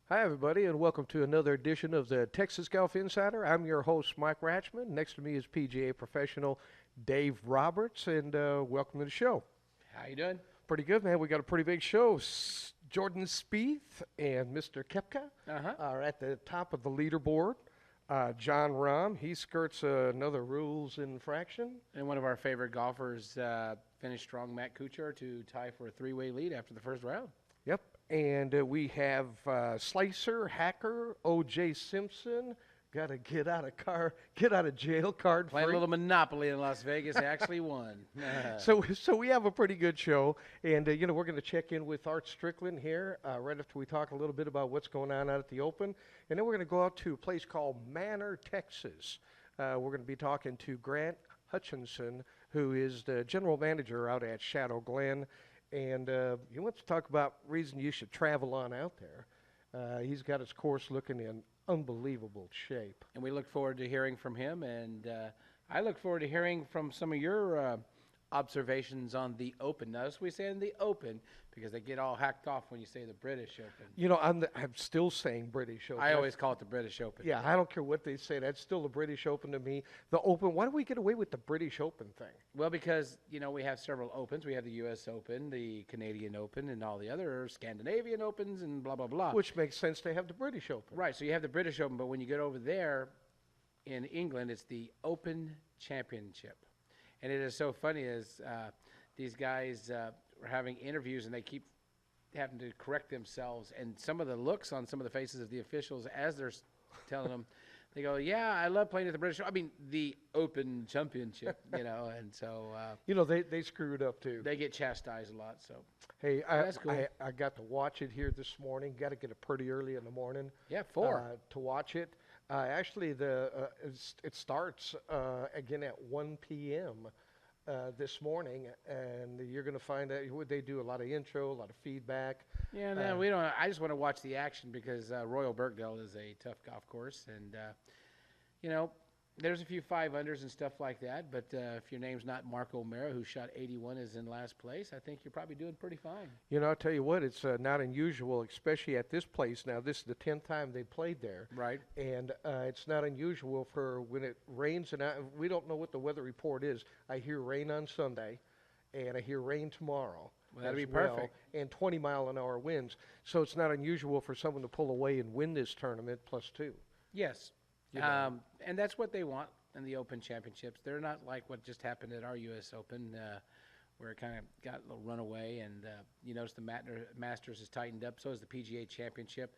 Hi, everybody, and welcome to another edition of the Texas Golf Insider. I'm your host, Mike Ratchman. Next to me is PGA professional Dave Roberts, and welcome to the show. How you doing? Pretty good, man. We got a pretty big show. Jordan Spieth and Mr. Kepka Uh-huh. are at the top of the leaderboard. John Rahm, he skirts another rules infraction. And one of our favorite golfers finished strong, Matt Kuchar, to tie for a three-way lead after the first round. Yep. And we have Slicer, Hacker, O.J. Simpson. Got to get out of jail card Playing a free. little Monopoly in Las Vegas, actually won. So we have a pretty good show, and we're going to check in with Art Strickland here right after we talk a little bit about what's going on out at the Open, and then we're going to go out to a place called Manor, Texas. We're going to be talking to Grant Hutchinson, who is the general manager out at Shadow Glen, and he wants to talk about reason you should travel on out there. He's got his course looking in unbelievable shape. And we look forward to hearing from him, and I look forward to hearing from some of your observations on the Open. Notice we say in the Open because they get all hacked off when you say the British Open. You know, I'm still saying British Open. I always call it the British Open. Yeah, I don't care what they say. That's still the British Open to me. The Open, why do we get away with the British Open thing? Well, because, we have several Opens. We have the U.S. Open, the Canadian Open, and all the other Scandinavian Opens and blah, blah, blah. Which makes sense to have the British Open. Right, so you have the British Open, but when you get over there in England, it's the Open Championship. And it is so funny as these guys are having interviews and they keep having to correct themselves. And some of the looks on some of the faces of the officials as they're telling them, they go, yeah, I love playing at the British, the Open Championship, and so They screwed up too. they get chastised a lot. So, Hey, that's cool. I got to watch it here this morning. Got to get it pretty early in the morning yeah, four. to watch it. Actually, it starts again at 1 p.m. This morning, and you're going to find out they do a lot of intro, a lot of feedback. Yeah, no, we don't. I just want to watch the action because Royal Birkdale is a tough golf course, and there's a few 5-unders and stuff like that. But if your name's not Mark O'Mara, who shot 81, is in last place, I think you're probably doing pretty fine. I'll tell you what, it's not unusual, especially at this place. Now, this is the 10th time they played there. Right. And it's not unusual for when it rains, and we don't know what the weather report is. I hear rain on Sunday, and I hear rain tomorrow. Well, that'd as be perfect. And 20-mile-an-hour winds. So it's not unusual for someone to pull away and win this tournament +2. Yes. You know. And that's what they want in the Open Championships. They're not like what just happened at our U.S. Open, where it kind of got a little runaway. And you notice the Masters has tightened up. So is the PGA Championship.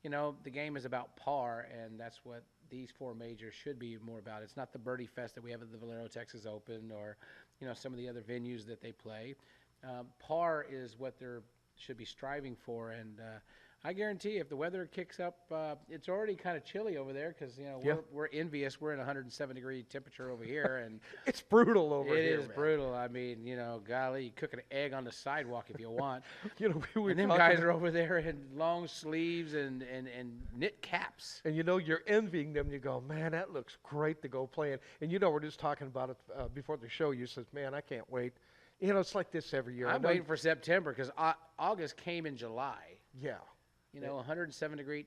The game is about par, and that's what these four majors should be more about. It's not the birdie fest that we have at the Valero Texas Open or, some of the other venues that they play. Par is what they should be striving for, and I guarantee if the weather kicks up, it's already kind of chilly over there because Yeah. we're envious. We're in 107-degree temperature over here, and It's brutal over it here. is man. brutal. I mean, golly, you cook an egg on the sidewalk if you want. We were And them talking guys are over there in long sleeves and knit caps. And you're envying them. You go, man, that looks great to go playing. And we're just talking about it before the show. You says, man, I can't wait. It's like this every year. I'm waiting for September because August came in July. Yeah. 107-degree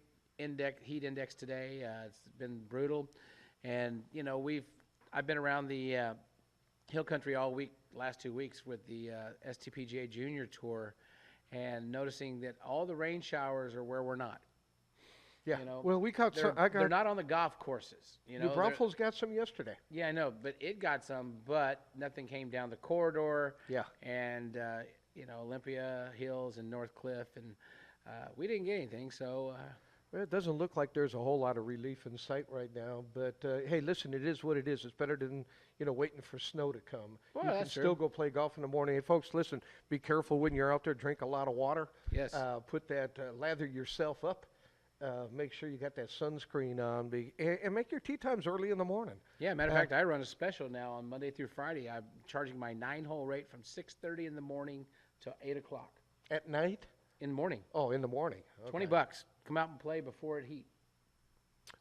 heat index today. It's been brutal, and I've been around the hill country all week, last 2 weeks with the STPGA Junior Tour, and noticing that all the rain showers are where we're not. Yeah. Well, we caught some. They're not on the golf courses. New Braunfels got some yesterday. Yeah, I know, but it got some, but nothing came down the corridor. Yeah. And Olympia Hills and North Cliff, and we didn't get anything. So. Well, it doesn't look like there's a whole lot of relief in sight right now. But hey, listen, it is what it is. It's better than waiting for snow to come. Well, you can that's still true. go play golf in the morning. Hey, folks, listen. Be careful when you're out there. Drink a lot of water. Yes. Put that lather yourself up. Make sure you got that sunscreen on. And make your tee times early in the morning. Yeah, matter of fact, I run a special now on Monday through Friday. I'm charging my 9-hole rate from 6:30 in the morning to 8 o'clock At night? in the morning. Oh, in the morning. Okay. $20. Come out and play before it heat.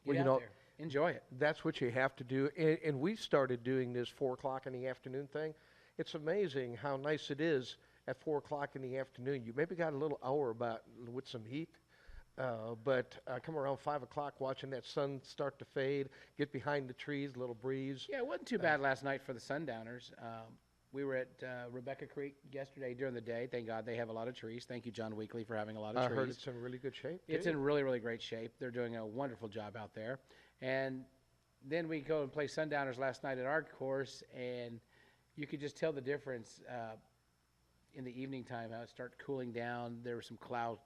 Get Well, out there. Enjoy it. That's what you have to do. And we started doing this 4 o'clock in the afternoon thing. It's amazing how nice it is at 4 o'clock in the afternoon. You maybe got a little hour with some heat. But come around 5 o'clock, watching that sun start to fade, get behind the trees, little breeze. Yeah, it wasn't too bad last night for the Sundowners. We were at Rebecca Creek yesterday during the day. Thank God they have a lot of trees. Thank you, John Weekly, for having a lot of I trees. heard it's in really good shape. It's too. in really, really great shape. They're doing a wonderful job out there. And then we go and play Sundowners last night at our course, and you could just tell the difference in the evening time, how it started cooling down. There was some cloud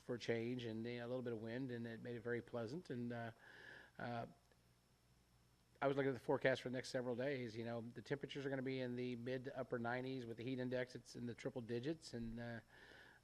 for a change and a little bit of wind, and it made it very pleasant. And I was looking at the forecast for the next several days. You know, the temperatures are going to be in the mid to upper 90s with the heat index. It's in the triple digits. And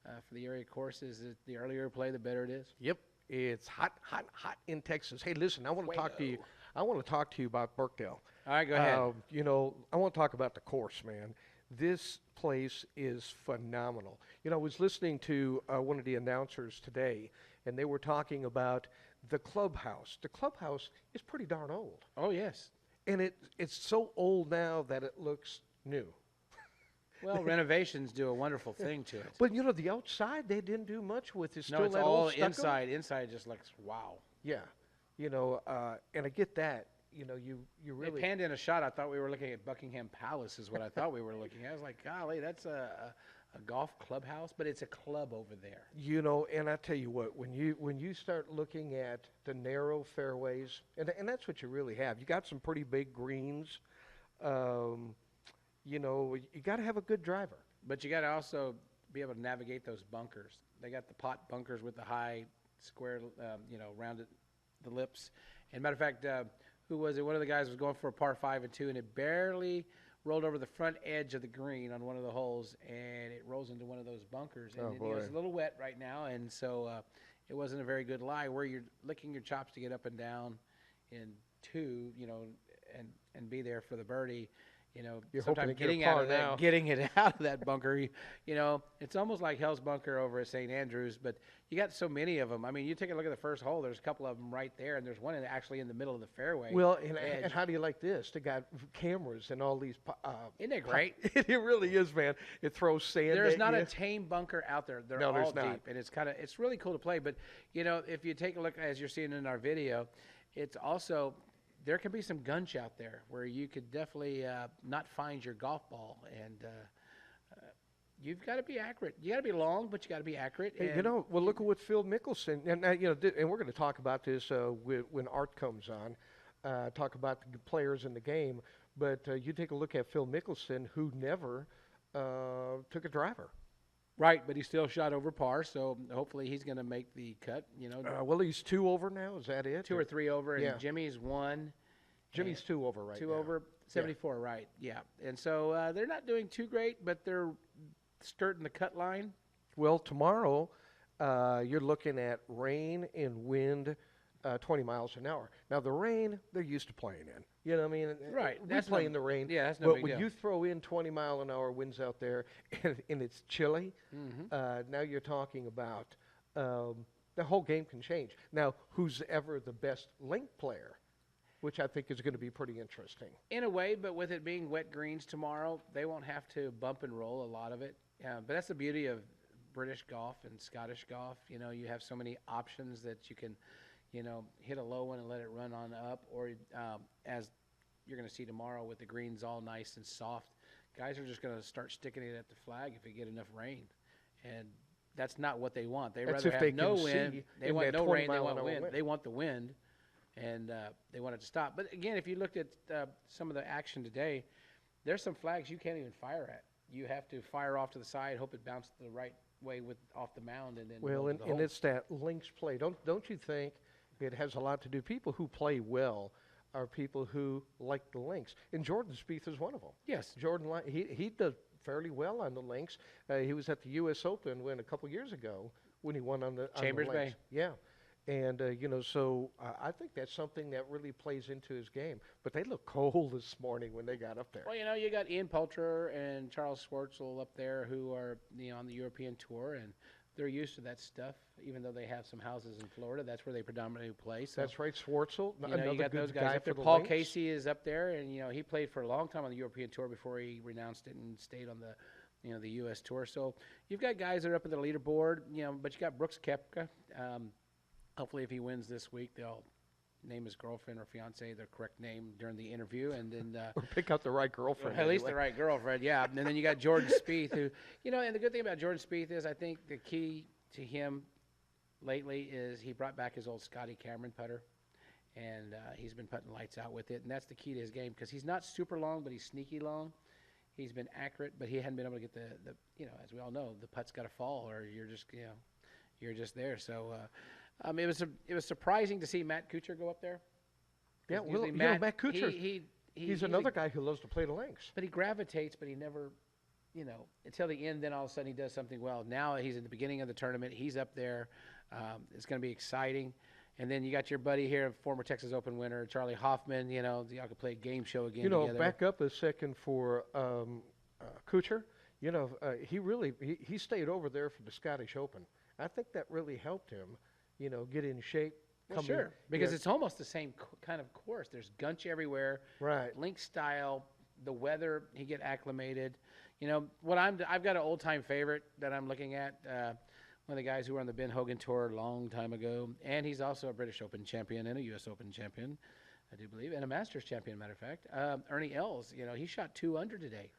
for the area courses, the earlier you play, the better it is. Yep, it's hot, hot, hot in Texas. Hey, listen, I want to talk to you. Fuego. I want to talk to you about Burkdale. All right, go ahead. You know, I want to talk about the course, man. This place is phenomenal. You know, I was listening to one of the announcers today, and they were talking about the clubhouse. The clubhouse is pretty darn old, Oh, yes. and it's so old now that it looks new. Well, renovations do a wonderful thing to it. But you know, the outside they didn't do much with. It's No, still it's that all old stucco. inside. Inside just looks wow. Yeah, you know, and I get that. You know, you They really panned in a shot. I thought we were looking at Buckingham Palace is what I thought we were looking at. I was like, golly, that's a golf clubhouse, but it's a club over there. You know, and I tell you what, when you start looking at the narrow fairways, and that's what you really have. You got some pretty big greens. You know, you got to have a good driver. But you got to also be able to navigate those bunkers. They got the pot bunkers with the high square, rounded the lips. And matter of fact, who was it? One of the guys was going for a par 5 and 2, and it barely rolled over the front edge of the green on one of the holes, and it rolls into one of those bunkers. And Oh, it's boy. a little wet right now, and so it wasn't a very good lie where you're licking your chops to get up and down in 2, and be there for the birdie. You know, You're hoping sometimes to get a getting out par of that, now. getting it out of that bunker, it's almost like Hell's Bunker over at St. Andrews, but you got so many of them. I mean, you take a look at the first hole. There's a couple of them right there, and there's one actually in the middle of the fairway. Well, edge. and how do you like this? They got cameras and all these. Isn't it great? It really is, man. It throws sand. There's at not you. a tame bunker out there. They're No, all there's deep, not. and it's really cool to play. But if you take a look, as you're seeing in our video, it's also there can be some gunch out there where you could definitely not find your golf ball, and you've got to be accurate. You got to be long, but you got to be accurate. Hey, and well, look at what Phil Mickelson and and we're going to talk about this when Art comes on, talk about the players in the game. But you take a look at Phil Mickelson, who never took a driver. Right, but he still shot over par, so hopefully he's going to make the cut. Well, he's 2 over now. Is that it? 2 or 3 over, and Yeah. Jimmy's 1. Jimmy's and 2 over right 2 now. over, 74, right? Yeah, and so they're not doing too great, but they're skirting the cut line. Well, tomorrow you're looking at rain and wind, 20 miles an hour. Now the rain they're used to playing in. You know what I mean? Right, We that's play no- in the rain. yeah, that's no But big when deal. you throw in 20 mile an hour winds out there and it's chilly, now you're talking about the whole game can change. Now, who's ever the best link player, which I think is going to be pretty interesting. In a way, but with it being wet greens tomorrow, they won't have to bump and roll a lot of it. But that's the beauty of British golf and Scottish golf. You have so many options that you can, hit a low one and let it run on up. Or as you're going to see tomorrow with the greens all nice and soft, guys are just going to start sticking it at the flag if they get enough rain. And that's not what they want. They That's rather if have they no can wind. see They in want that no 20 rain. They mile want an hour wind. wind. They want the wind, and they want it to stop. But again, if you looked at some of the action today, there's some flags you can't even fire at. You have to fire off to the side, hope it bounces the right way off the mound, and then Well, roll to and, the and hole. it's that links play. Don't you think it has a lot to do? People who play well are people who like the links. And Jordan Spieth is one of them. Yes. Jordan, he does fairly well on the links. He was at the U.S. Open a couple years ago when he won on the Chambers on the links. Bay. Yeah. And, so I think that's something that really plays into his game. But they look cold this morning when they got up there. Well, you got Ian Poulter and Charles Schwartzel up there who are on the European Tour, and they're used to that stuff. Even though they have some houses in Florida, that's where they predominantly play. So That's right, Schwartzel, you got those guys guy up there. for the Paul links. Casey is up there, and he played for a long time on the European Tour before he renounced it and stayed on the the U.S. Tour. So you've got guys that are up at the leaderboard, but you got Brooks Koepka. Hopefully, if he wins this week, they'll name his girlfriend or fiance their correct name during the interview, and then Or pick out the right girlfriend. at least anyway. the right girlfriend, yeah. And then you got Jordan Spieth, who, and the good thing about Jordan Spieth is I think the key to him lately is he brought back his old Scotty Cameron putter, and he's been putting lights out with it, and that's the key to his game because he's not super long, but he's sneaky long. He's been accurate, but he hadn't been able to get the as we all know, the putt's got to fall or you're just there. So it was surprising to see Matt Kuchar go up there. Yeah, well, Usually Matt Kuchar, he's another guy who loves to play the links. but he gravitates, but he never, until the end, then all of a sudden he does something well. Now he's in the beginning of the tournament. He's up there. It's going to be exciting. And then you got your buddy here, former Texas Open winner, Charlie Hoffman. Y'all could play a game show again together. Back up a second for Kuchar. He stayed over there for the Scottish Open. I think that really helped him, get in shape. Well, sure, because it's almost the same kind of course. There's gunch everywhere. Right. Link style, the weather, he get acclimated. I've got an old-time favorite that I'm looking at. One of the guys who were on the Ben Hogan Tour a long time ago, and he's also a British Open champion and a U.S. Open champion, I do believe, and a Masters champion, matter of fact. Ernie Els, he shot 2 under today.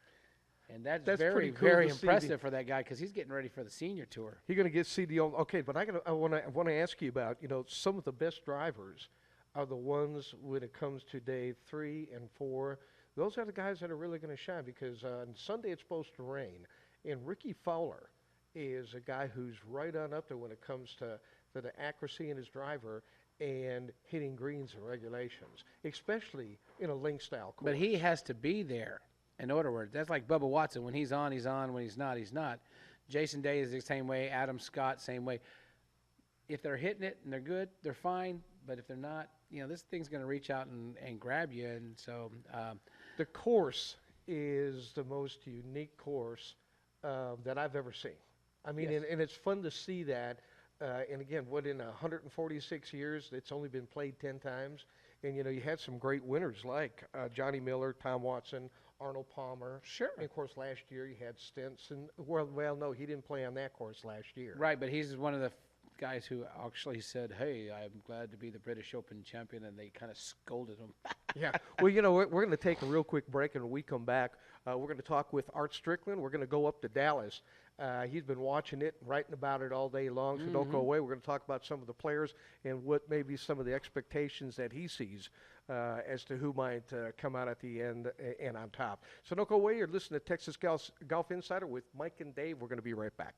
And that's very, cool very impressive for that guy because he's getting ready for the senior tour. He's going to get CDO. Okay, but I want to ask you about, some of the best drivers are the ones when it comes to day 3 and 4. Those are the guys that are really going to shine because on Sunday it's supposed to rain. And Ricky Fowler is a guy who's right on up there when it comes to the accuracy in his driver and hitting greens and regulations, especially in a link style course. But he has to be there. In other words, that's like Bubba Watson. When he's on, he's on. When he's not, he's not. Jason Day is the same way. Adam Scott, same way. If they're hitting it and they're good, they're fine. But if they're not, this thing's going to reach out and grab you. And so the course is the most unique course that I've ever seen. I mean, Yes. and it's fun to see that. And again, in 146 years, it's only been played 10 times. And, you had some great winners like Johnny Miller, Tom Watson, Arnold Palmer. Sure. And, of course, last year you had Stenson. Well, no, he didn't play on that course last year. Right, but he's one of the guys who actually said, hey, I'm glad to be the British Open champion, and they kind of scolded him. Yeah. Well, we're going to take a real quick break, and when we come back, we're going to talk with Art Strickland. We're going to go up to Dallas. He's been watching it, writing about it all day long, so don't go away. We're going to talk about some of the players and what may be some of the expectations that he sees as to who might come out at the end and on top. So don't go away. You're listening to Texas Golf Insider with Mike and Dave. We're going to be right back.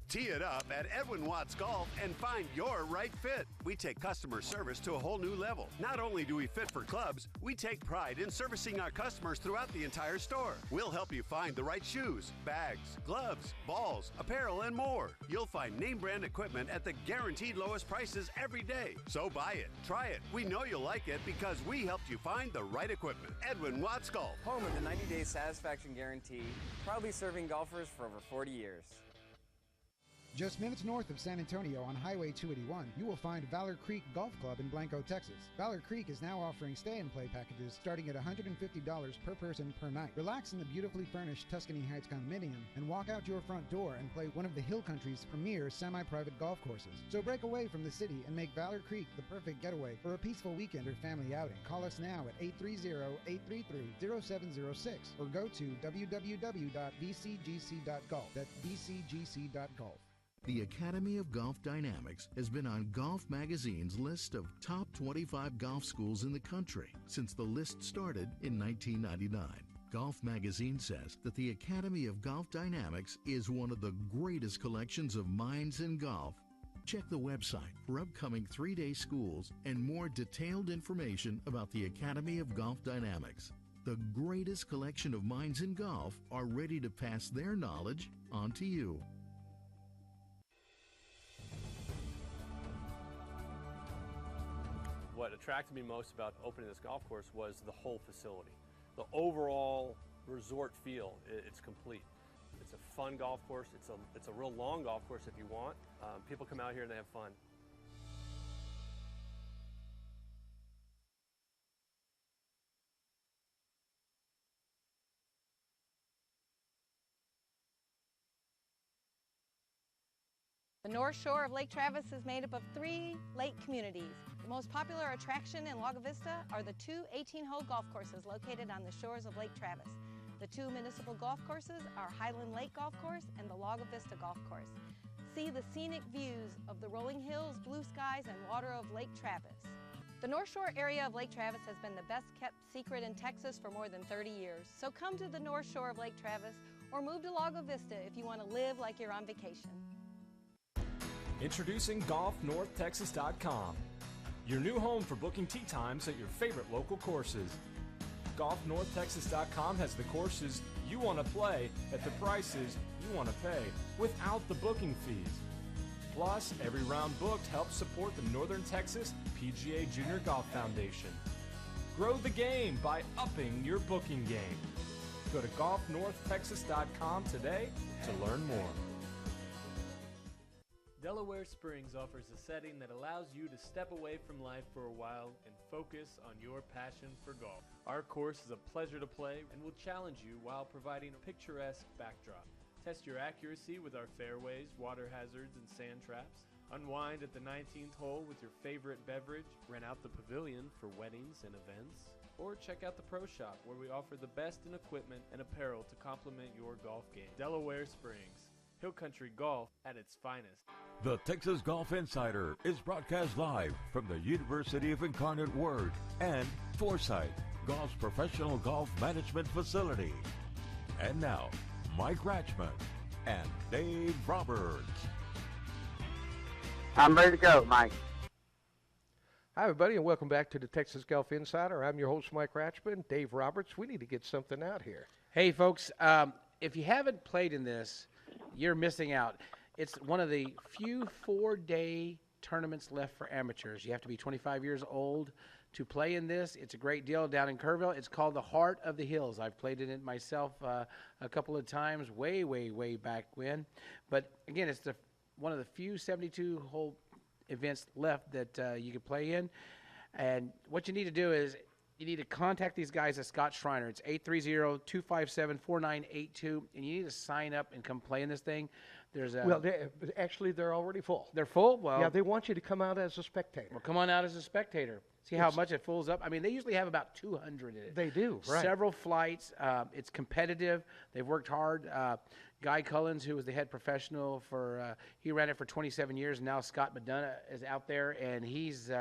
Tee it up at Edwin Watts Golf and find your right fit. We take customer service to a whole new level. Not only do we fit for clubs, we take pride in servicing our customers throughout the entire store. We'll help you find the right shoes, bags, gloves, balls, apparel, and more. You'll find name brand equipment at the guaranteed lowest prices every day. So buy it, try it. We know you'll like it because we helped you find the right equipment. Edwin Watts Golf. Home of the 90-day satisfaction guarantee, proudly serving golfers for over 40 years. Just minutes north of San Antonio on Highway 281, you will find Valor Creek Golf Club in Blanco, Texas. Valor Creek is now offering stay-and-play packages starting at $150 per person per night. Relax in the beautifully furnished Tuscany Heights condominium and walk out your front door and play one of the Hill Country's premier semi-private golf courses. So break away from the city and make Valor Creek the perfect getaway for a peaceful weekend or family outing. Call us now at 830-833-0706 or go to www.bcgc.golf. That's bcgc.golf. The Academy of Golf Dynamics has been on Golf Magazine's list of top 25 golf schools in the country since the list started in 1999. Golf Magazine says that the Academy of Golf Dynamics is one of the greatest collections of minds in golf. Check the website for upcoming 3-day schools and more detailed information about the Academy of Golf Dynamics. The greatest collection of minds in golf are ready to pass their knowledge on to you. What attracted me most about opening this golf course was the whole facility. The overall resort feel, it's complete. It's a fun golf course. It's a real long golf course if you want. People come out here and they have fun. The North Shore of Lake Travis is made up of 3 lake communities. The most popular attraction in Lago Vista are the 2 18-hole golf courses located on the shores of Lake Travis. The 2 municipal golf courses are Highland Lake Golf Course and the Lago Vista Golf Course. See the scenic views of the rolling hills, blue skies, and water of Lake Travis. The North Shore area of Lake Travis has been the best kept secret in Texas for more than 30 years. So come to the North Shore of Lake Travis or move to Lago Vista if you want to live like you're on vacation. Introducing GolfNorthTexas.com, your new home for booking tee times at your favorite local courses. GolfNorthTexas.com has the courses you want to play at the prices you want to pay without the booking fees. Plus, every round booked helps support the Northern Texas PGA Junior Golf Foundation. Grow the game by upping your booking game. Go to GolfNorthTexas.com today to learn more. Delaware Springs offers a setting that allows you to step away from life for a while and focus on your passion for golf. Our course is a pleasure to play and will challenge you while providing a picturesque backdrop. Test your accuracy with our fairways, water hazards, and sand traps. Unwind at the 19th hole with your favorite beverage. Rent out the pavilion for weddings and events. Or check out the Pro Shop, where we offer the best in equipment and apparel to complement your golf game. Delaware Springs, Hill Country Golf at its finest. The Texas Golf Insider is broadcast live from the University of Incarnate Word and Foresight, Golf's professional golf management facility. And now, Mike Ratchman and Dave Roberts. I'm ready to go, Mike. Hi, everybody, and welcome back to the Texas Golf Insider. I'm your host, Mike Ratchman. Dave Roberts. We need to get something out here. Hey, folks, if you haven't played in this, you're missing out. It's one of the few 4-day tournaments left for amateurs. You have to be 25 years old to play in this. It's a great deal down in Kerrville. It's called the Heart of the Hills. I've played in it myself a couple of times, way back when. But again, it's one of the few 72-hole events left that you can play in. And what you need to do is you need to contact these guys at Scott Schreiner. It's 830-257-4982, and you need to sign up and come play in this thing. Well, they're already full. They're full? Well, yeah, they want you to come out as a spectator. Well, come on out as a spectator. See how much it fills up? I mean, they usually have about 200 in it. They do, right. Several flights. It's competitive. They've worked hard. Guy Cullens, who was the head professional he ran it for 27 years. Now Scott McDonough is out there, and he's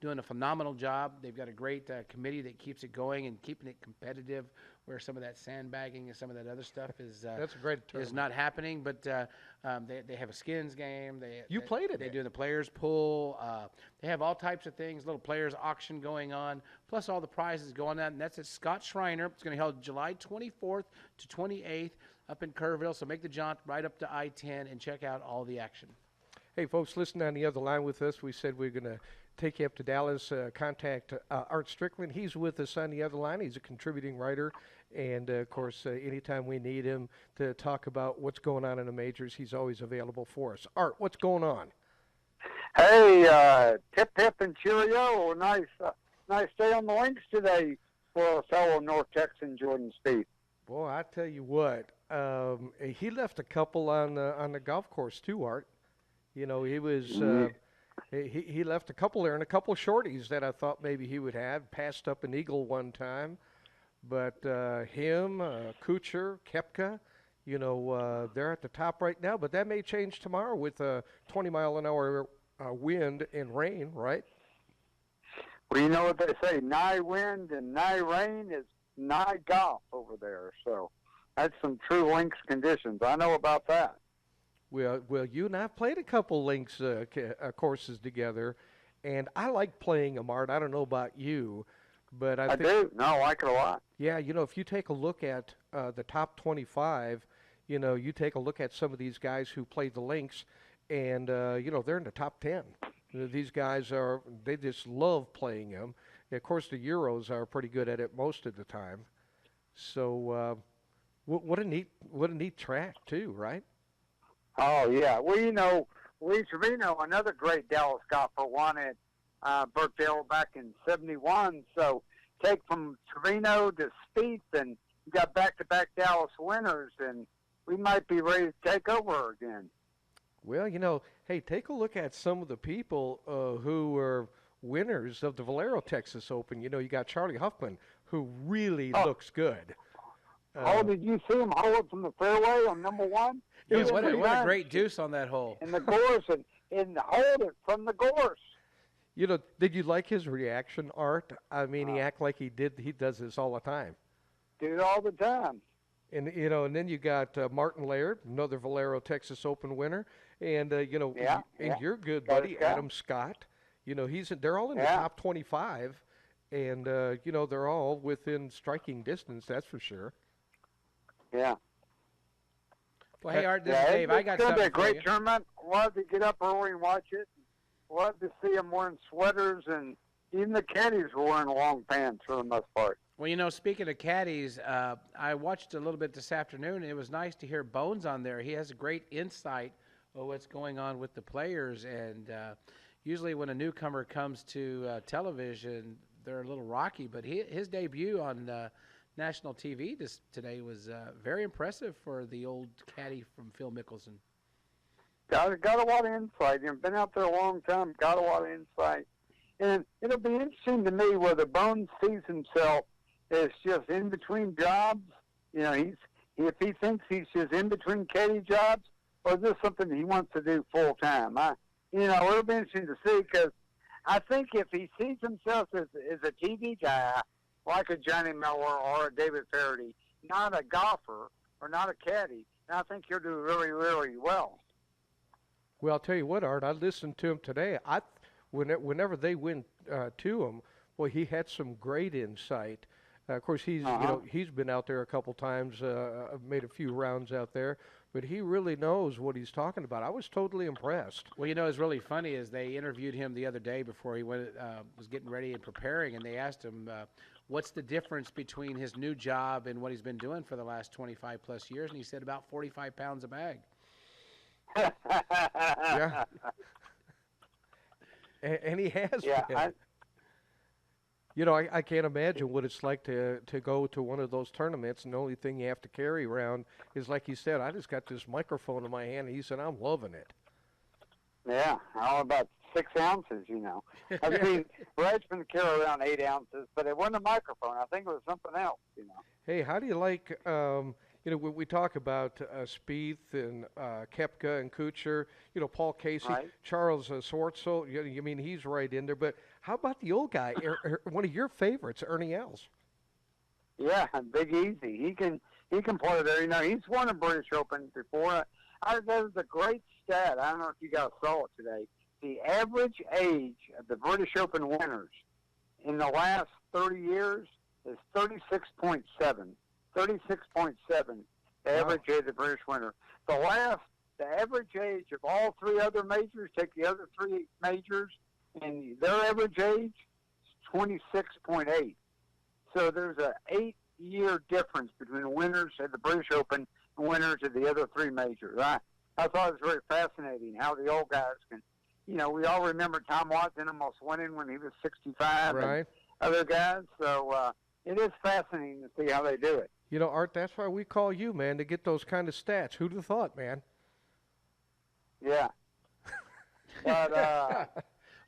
doing a phenomenal job. They've got a great committee that keeps it going and keeping it competitive, where some of that sandbagging and some of that other stuff is that's a great term. Is not happening. But they have a skins game. You played it. They do the players pool. They have all types of things. Little players auction going on, plus all the prizes going on. And that's at Scott Schreiner. It's going to be held July 24th to 28th up in Kerrville. So make the jaunt right up to I-10 and check out all the action. Hey, folks, listen on the other line with us. We said we're going to take you up to Dallas. Contact Art Strickland. He's with us on the other line. He's a contributing writer. And, of course, anytime we need him to talk about what's going on in the majors, he's always available for us. Art, what's going on? Hey, tip and cheerio. Nice day on the links today for our fellow North Texan Jordan Spieth. Boy, I tell you what, he left a couple on the golf course too, Art. You know, he was he left a couple there and a couple shorties that I thought maybe he would have. Passed up an eagle one time, but him, Kuchar, Koepka, you know, they're at the top right now. But that may change tomorrow with a 20-mile-an-hour wind and rain, right? Well, you know what they say, nigh wind and nigh rain is nigh golf over there. So that's some true links conditions. I know about that. Well, you and I have played a couple links courses together, and I like playing them, Art. I don't know about you, but I think, do. No, I like it a lot. Yeah, you know, if you take a look at the top 25, you know, you take a look at some of these guys who played the links, and, you know, they're in the top 10. These guys they just love playing them. Of course, the Euros are pretty good at it most of the time. So what a neat track, too, right? Oh, yeah. Well, you know, Lee Trevino, another great Dallas golfer, won at Birkdale back in '71. So take from Trevino to Spieth, and you got back-to-back Dallas winners, and we might be ready to take over again. Well, hey, take a look at some of the people who were winners of the Valero Texas Open. You got Charlie Huffman, who really looks good. Did you see him hold it from the fairway on number one? Yeah, what a great deuce on that hole. In the course and hold it from the course. Did you like his reaction, Art? I mean, he act like he does this all the time. Do it all the time. And and then you got Martin Laird, another Valero Texas Open winner, and and your good buddy Adam Scott. They're all in the top 25, and they're all within striking distance. That's for sure. Yeah. Well, hey Art, this is Dave. I got something for you. It's going to be a great tournament. Love to get up early and watch it. Love to see them wearing sweaters, and even the caddies were wearing long pants for the most part. Well, speaking of caddies, I watched a little bit this afternoon, and it was nice to hear Bones on there. He has a great insight of what's going on with the players, and usually when a newcomer comes to television, they're a little rocky, but his debut on national TV today was very impressive for the old caddy from Phil Mickelson. Got a lot of insight. Been out there a long time. Got a lot of insight, and it'll be interesting to me whether Bones sees himself as just in between jobs. If he thinks he's just in between caddy jobs, or is this something he wants to do full time? It'll be interesting to see, because I think if he sees himself as a TV guy, like a Johnny Miller or a David Faraday, not a golfer or not a caddy, I think he'll do really, really well. Well, I'll tell you what, Art, I listened to him today. Whenever they went to him, boy, he had some great insight. Of course, he's been out there a couple times, made a few rounds out there, but he really knows what he's talking about. I was totally impressed. Well, what's really funny is they interviewed him the other day before he was getting ready and preparing, and they asked him, what's the difference between his new job and what he's been doing for the last 25 plus years? And he said about 45 pounds a bag. Yeah. And he has been. I can't imagine what it's like to go to one of those tournaments, and the only thing you have to carry around is, like you said, I just got this microphone in my hand, and he said, I'm loving it. Yeah, all about 6 ounces, I've seen Redmond carry around 8 ounces, but it wasn't a microphone. I think it was something else, Hey, how do you like, when we talk about Spieth and Koepka and Kuchar, Paul Casey, right. Charles Schwartzel, he's right in there, but how about the old guy, one of your favorites, Ernie Els? Yeah, Big Easy. He can play there. He's won a British Open before. There's a great stat. I don't know if you guys saw it today. The average age of the British Open winners in the last 30 years is 36.7. 36.7, the average age of the British winner. The average age of all 3 other majors, take the other 3 majors, and their average age is 26.8. So there's a 8-year difference between winners at the British Open and winners at the other 3 majors. I thought it was very fascinating how the old guys can, we all remember Tom Watson almost winning when he was 65, right, and other guys. So it is fascinating to see how they do it. Art, that's why we call you, man, to get those kind of stats. Who'd have thought, man? Yeah. But,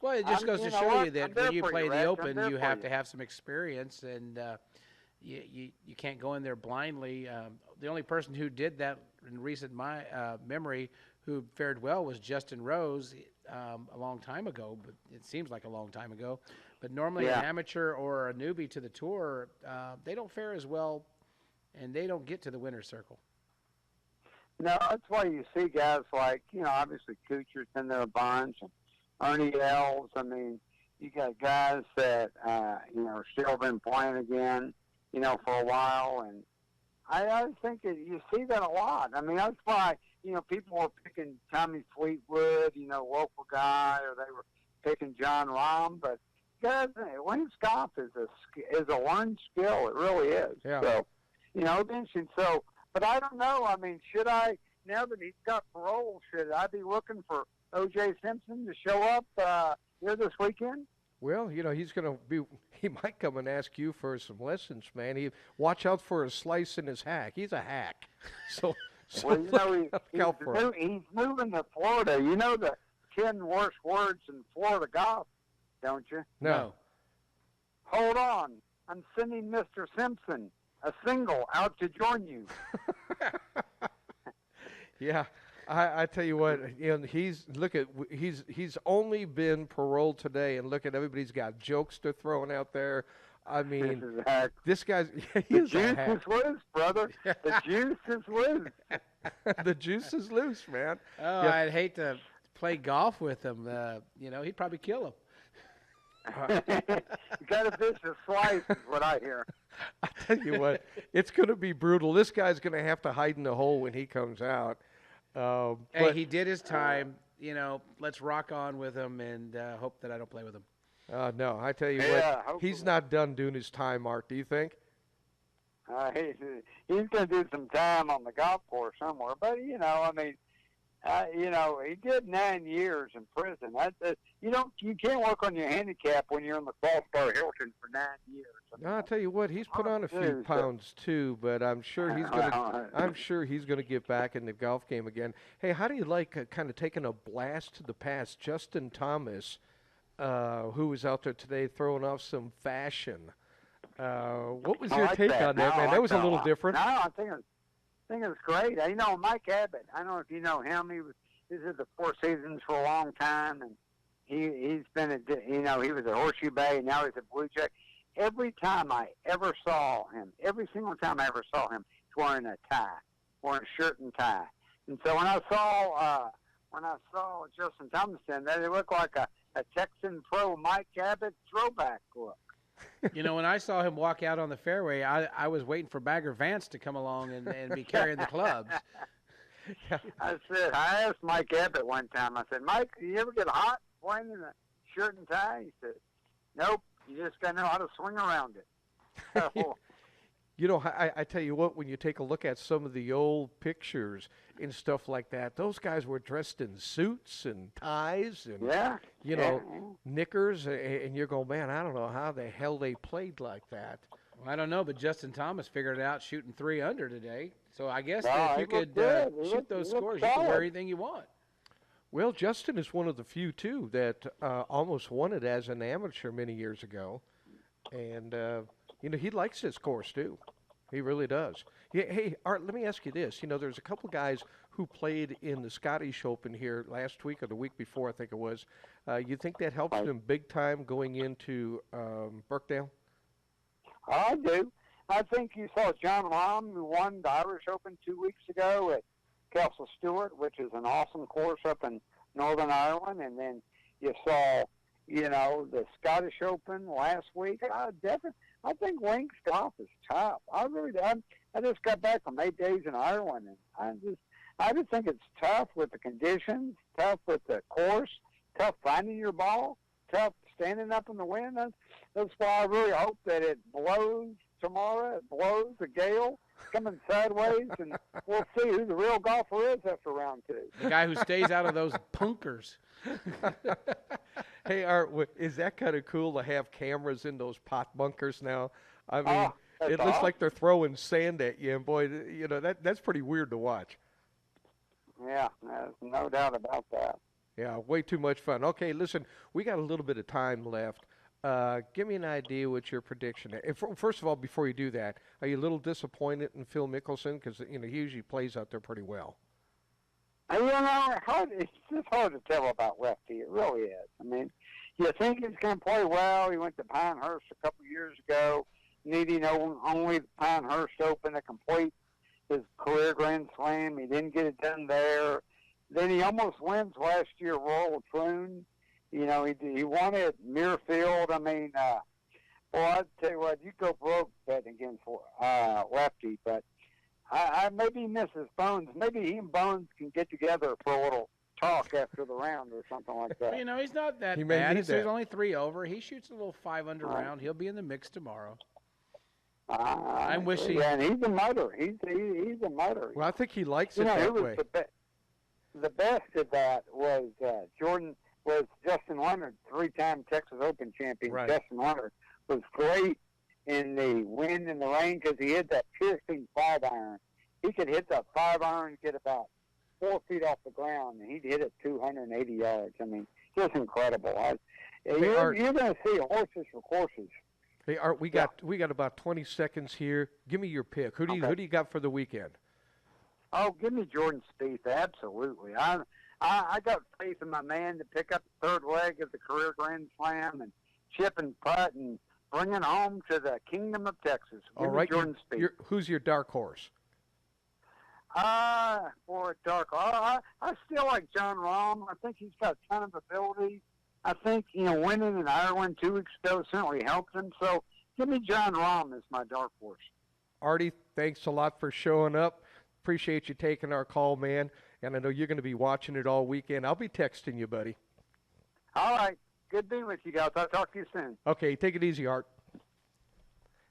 well, it just goes to show you that when you play the Open, you have to have some experience, and you can't go in there blindly. The only person who did that in recent memory who fared well was Justin Rose a long time ago, but it seems like a long time ago. But normally an amateur or a newbie to the tour, they don't fare as well, and they don't get to the winner's circle. No, that's why you see guys like, obviously Kuchar's in there a bunch, and Ernie Els. You got guys that, still been playing again, for a while. And I think that you see that a lot. That's why, people were picking Tommy Fleetwood, local guy, or they were picking John Rahm. But guys, Wayne Scott is a learned skill. It really is. Yeah. So, interesting. So, but I don't know. Should I, now that he's got parole, should I be looking for O.J. Simpson to show up here this weekend? Well, he might come and ask you for some lessons, man. Watch out for his slice and his hack. He's a hack. Well, you know, Look out for him. he's moving to Florida. You know the 10 worst words in Florida golf, don't you? No. Hold on. I'm sending Mr. Simpson a single out to join you. Yeah, I tell you what, he's only been paroled today, and look at everybody's got jokes they're throwing out there. I mean, this guy's he The is a juice hack. is loose, brother. The juice is loose. The juice is loose, man. Oh, Yeah. I'd hate to play golf with him. He'd probably kill him. You got a vicious slice, is what I hear. I tell you what, it's going to be brutal. This guy's going to have to hide in the hole when he comes out. Hey, But he did his time. Let's rock on with him and hope that I don't play with him. no, I tell you Yeah, what, hopefully. he's not done doing his time, Art. Do you think? He's going to do some time on the golf course somewhere. But, he did 9 years in prison. You can't work on your handicap when you're in the Crossbar Hilton for 9 years. No, I'll tell you what, he's put on a few pounds too, but I'm sure he's going to get back in the golf game again. Hey, how do you like kind of taking a blast to the past? Justin Thomas, who was out there today throwing off some fashion. What was your take on that, man? That was a little different. No, I think it was great. Mike Abbott, I don't know if you know him. He's at the Four Seasons for a long time, and he's been he was at Horseshoe Bay, and now he's at Blue Jack. Every time I ever saw him, every single time I ever saw him, he's wearing a tie, wearing a shirt and tie. And so when I saw Justin Thomason, that it looked like a Texan pro Mike Abbott throwback look. When I saw him walk out on the fairway, I was waiting for Bagger Vance to come along and be carrying the clubs. I asked Mike Abbott one time, I said, Mike, do you ever get hot wearing a shirt and tie? He said, nope, you just got to know how to swing around it. So, I tell you what, when you take a look at some of the old pictures and stuff like that, those guys were dressed in suits and ties and, knickers, and you're going, man, I don't know how the hell they played like that. Well, I don't know, but Justin Thomas figured it out shooting 3 under today. So I guess No, if he you could looked good. shoot those He looked scores, you can wear solid. anything you want. Well, Justin is one of the few, too, that almost won it as an amateur many years ago. And, he likes his course, too. He really does. Yeah, hey, Art, let me ask you this. There's a couple guys who played in the Scottish Open here last week or the week before, I think it was. You think that helps them big time going into Birkdale? I do. I think you saw John Rahm, who won the Irish Open 2 weeks ago at Castle Stewart, which is an awesome course up in Northern Ireland. And then you saw, the Scottish Open last week. I think links golf is tough. I really do. I just got back from 8 days in Ireland, and I just think it's tough with the conditions, tough with the course, tough finding your ball, tough standing up in the wind. That's why I really hope that it blows tomorrow. It blows a gale coming sideways, and we'll see who the real golfer is after round 2. The guy who stays out of those bunkers. Hey, Art, is that kind of cool to have cameras in those pot bunkers now? I mean, it looks like they're throwing sand at you, and boy, that's pretty weird to watch. Yeah, there's no doubt about that. Yeah, way too much fun. Okay, listen, we got a little bit of time left. Give me an idea what your prediction is. First of all, before you do that, are you a little disappointed in Phil Mickelson? Because, he usually plays out there pretty well. It's just hard to tell about Lefty. It really is. I mean, you think he's going to play well. He went to Pinehurst a couple years ago, needing only the Pinehurst Open to complete his career Grand Slam. He didn't get it done there. Then he almost wins last year, Royal Troon. He won at Muirfield. I mean, I'd tell you what, you go broke betting against Lefty, but I maybe misses Bones. Maybe he and Bones can get together for a little talk after the round or something like that. Well, he's not that He may bad. need There's that. only 3 over. He shoots a little 5 under round. He'll be in the mix tomorrow. I'm wishing. Yeah, and he's a motor. He's a motor. Well, I think he likes it that who was way. the best of that was Justin Leonard, 3-time Texas Open champion. Right. Justin Leonard was great in the wind and the rain because he hit that piercing 5-iron. he could hit the 5-iron, get about 4 feet off the ground, and he'd hit it 280 yards. I mean, just incredible. You're going to see horses for courses. Hey, Art, we got about 20 seconds here. Give me your pick. Who do you got for the weekend? Oh, give me Jordan Spieth. Absolutely. I got faith in my man to pick up the third leg of the career Grand Slam and chip and putt and bring it home to the Kingdom of Texas. All right, Jordan Spieth. Who's your dark horse? For a dark horse, I still like John Rahm. I think he's got a ton of ability. I think, winning in Ireland 2 weeks ago certainly helped him. So give me John Rahm as my dark horse. Artie, thanks a lot for showing up. Appreciate you taking our call, man. And I know you're going to be watching it all weekend. I'll be texting you, buddy. All right. Good being with you guys. I'll talk to you soon. Okay, take it easy, Art.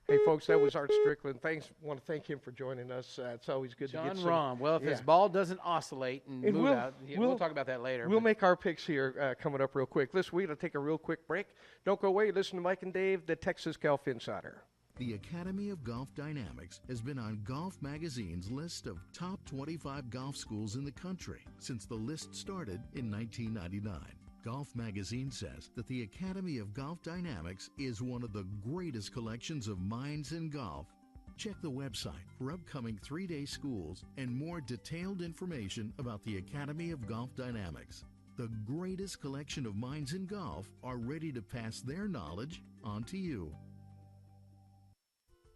Hey, folks, that was Art Strickland. Want to thank him for joining us. It's always good to get some. John Rahm. Well, if his ball doesn't oscillate and move out, we'll talk about that later. We'll make our picks here coming up real quick. Listen, we're going to take a real quick break. Don't go away. Listen to Mike and Dave, the Texas Golf Insider. The Academy of Golf Dynamics has been on Golf Magazine's list of top 25 golf schools in the country since the list started in 1999. Golf Magazine says that the Academy of Golf Dynamics is one of the greatest collections of minds in golf. Check the website for upcoming 3-day schools and more detailed information about the Academy of Golf Dynamics. The greatest collection of minds in golf are ready to pass their knowledge on to you.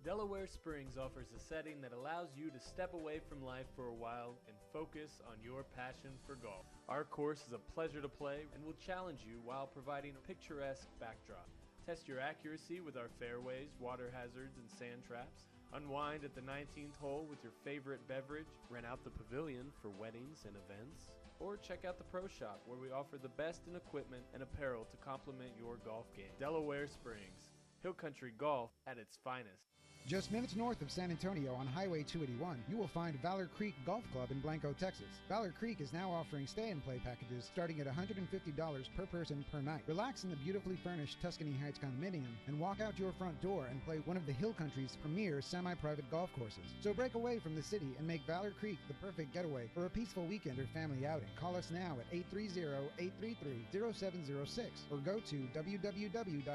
Delaware Springs offers a setting that allows you to step away from life for a while and focus on your passion for golf. Our course is a pleasure to play and will challenge you while providing a picturesque backdrop. Test your accuracy with our fairways, water hazards, and sand traps. Unwind at the 19th hole with your favorite beverage. Rent out the pavilion for weddings and events. Or check out the Pro Shop, where we offer the best in equipment and apparel to complement your golf game. Delaware Springs, Hill Country Golf at its finest. Just minutes north of San Antonio on Highway 281, you will find Valor Creek Golf Club in Blanco, Texas. Valor Creek is now offering stay-and-play packages starting at $150 per person per night. Relax in the beautifully furnished Tuscany Heights condominium and walk out your front door and play one of the Hill Country's premier semi-private golf courses. So break away from the city and make Valor Creek the perfect getaway for a peaceful weekend or family outing. Call us now at 830-833-0706 or go to www.bcgc.golf.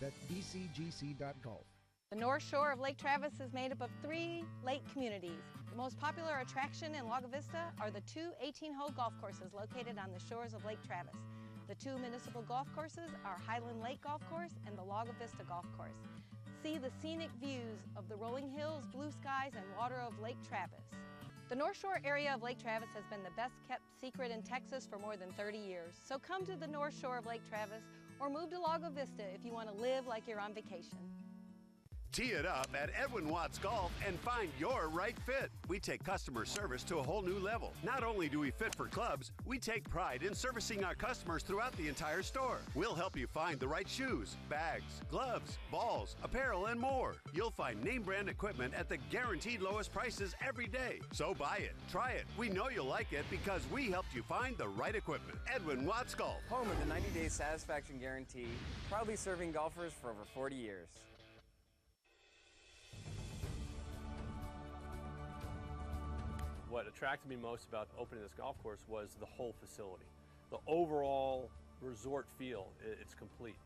That's bcgc.golf. The North Shore of Lake Travis is made up of 3 lake communities. The most popular attraction in Lago Vista are the 2 18-hole golf courses located on the shores of Lake Travis. The 2 municipal golf courses are Highland Lake Golf Course and the Lago Vista Golf Course. See the scenic views of the rolling hills, blue skies, and water of Lake Travis. The North Shore area of Lake Travis has been the best kept secret in Texas for more than 30 years. So come to the North Shore of Lake Travis or move to Lago Vista if you want to live like you're on vacation. Tee it up at Edwin Watts Golf and find your right fit. We take customer service to a whole new level. Not only do we fit for clubs, we take pride in servicing our customers throughout the entire store. We'll help you find the right shoes, bags, gloves, balls, apparel, and more. You'll find name brand equipment at the guaranteed lowest prices every day. So buy it, try it. We know you'll like it because we helped you find the right equipment. Edwin Watts Golf. Home of the 90-day satisfaction guarantee, proudly serving golfers for over 40 years. What attracted me most about opening this golf course was the whole facility. The overall resort feel, it's complete.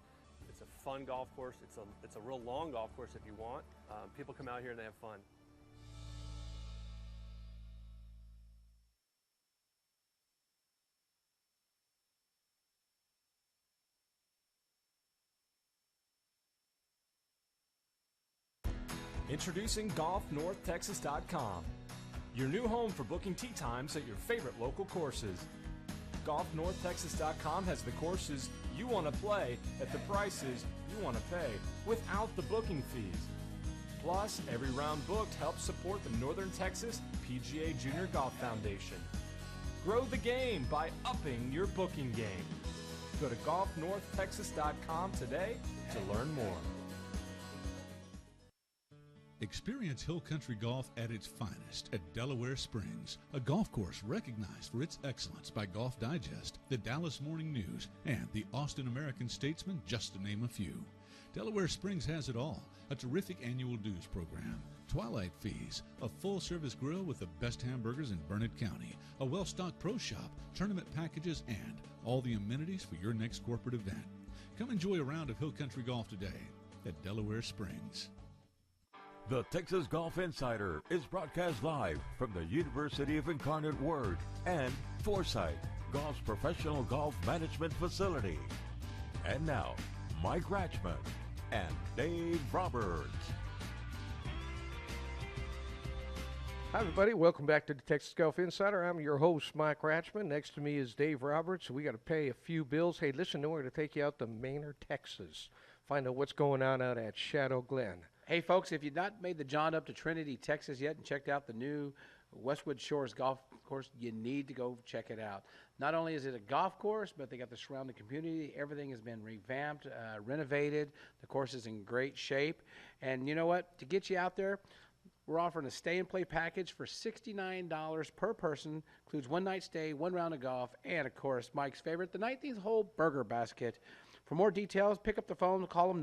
It's a fun golf course. It's a real long golf course if you want. People come out here and they have fun. Introducing GolfNorthTexas.com. Your new home for booking tee times at your favorite local courses. GolfNorthTexas.com has the courses you want to play at the prices you want to pay without the booking fees. Plus, every round booked helps support the Northern Texas PGA Junior Golf Foundation. Grow the game by upping your booking game. Go to GolfNorthTexas.com today to learn more. Experience Hill Country Golf at its finest at Delaware Springs, a golf course recognized for its excellence by Golf Digest, the Dallas Morning News, and the Austin American Statesman, just to name a few. Delaware Springs has it all. A terrific annual dues program, twilight fees, a full-service grill with the best hamburgers in Burnett County, a well-stocked pro shop, tournament packages, and all the amenities for your next corporate event. Come enjoy a round of Hill Country Golf today at Delaware Springs. The Texas Golf Insider is broadcast live from the University of Incarnate Word and Foresight, Golf's professional golf management facility. And now, Mike Ratchman and Dave Roberts. Hi, everybody. Welcome back to the Texas Golf Insider. I'm your host, Mike Ratchman. Next to me is Dave Roberts. We got to pay a few bills. Hey, listen, we're going to take you out to Manor, Texas. Find out what's going on out at Shadow Glen. Hey, folks, if you've not made the jaunt up to Trinity, Texas yet and checked out the new Westwood Shores Golf Course, you need to go check it out. Not only is it a golf course, but they got the surrounding community. Everything has been revamped, renovated. The course is in great shape. And you know what? To get you out there, we're offering a stay-and-play package for $69 per person. Includes one night stay, one round of golf, and, of course, Mike's favorite, the 19th-hole burger basket. For more details, pick up the phone, call them